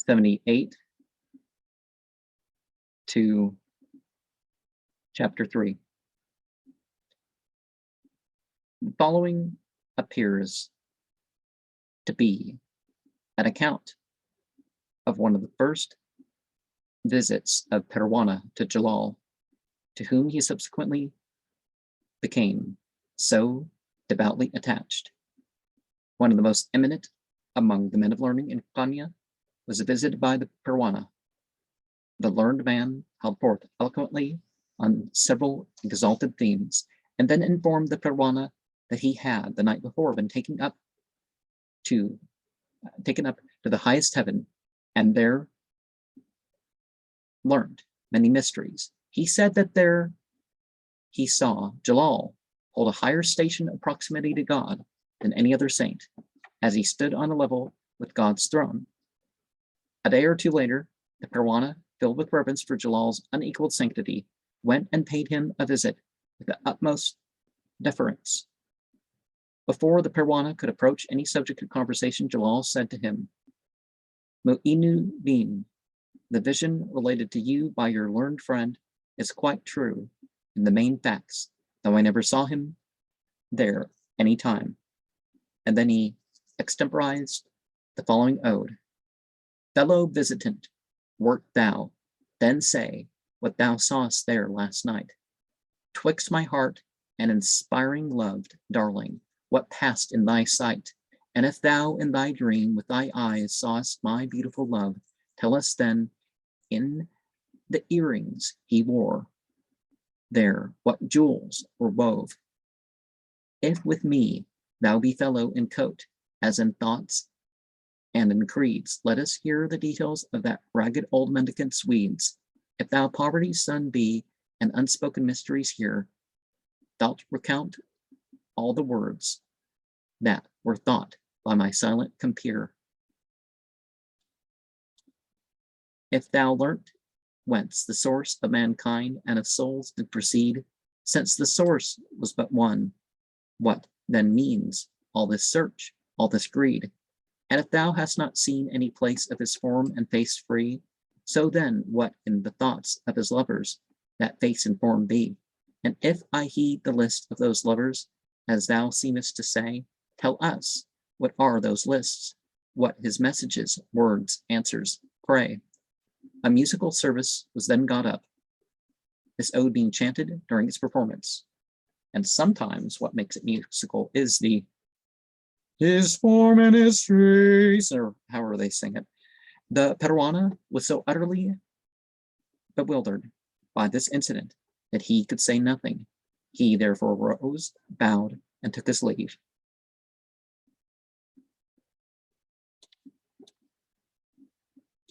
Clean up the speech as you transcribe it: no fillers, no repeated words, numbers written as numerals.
78 to chapter 3. The following appears to be an account of one of the first visits of Parwana to Jalal, to whom he subsequently became so devoutly attached. One of the most eminent among the men of learning in Kanya was visited by the Parwana. The learned man held forth eloquently on several exalted themes, and then informed the Parwana that he had the night before been taken up to the highest heaven, and there learned many mysteries. He said that there he saw Jalal hold a higher station of proximity to God than any other saint, as he stood on a level with God's throne. A day or two later, the Parwana, filled with reverence for Jalal's unequaled sanctity, went and paid him a visit with the utmost deference. Before the Parwana could approach any subject of conversation, Jalal said to him, "Mu'inu Din, the vision related to you by your learned friend is quite true in the main facts, though I never saw him there any time." And then he extemporized the following ode. "Fellow visitant, wert thou then say what thou sawest there last night? Twixt my heart and inspiring loved darling, what passed in thy sight? And if thou in thy dream with thy eyes sawest my beautiful love, tell us then in the earrings he wore there what jewels were wove. If with me thou be fellow in coat, as in thoughts and in creeds, let us hear the details of that ragged old mendicant's weeds. If thou poverty's son be, and unspoken mysteries hear, thou'lt recount all the words that were thought by my silent compeer. If thou learnt whence the source of mankind and of souls did proceed, since the source was but one, what then means all this search, all this greed? And if thou hast not seen any place of his form and face free, so then what in the thoughts of his lovers that face and form be? And if I heed the list of those lovers, as thou seemest to say, tell us what are those lists, what his messages, words, answers, pray." A musical service was then got up, this ode being chanted during its performance. And sometimes what makes it musical is the "his form and his face," or however they sing it. The Parwana was so utterly bewildered by this incident that he could say nothing. He therefore rose, bowed, and took his leave.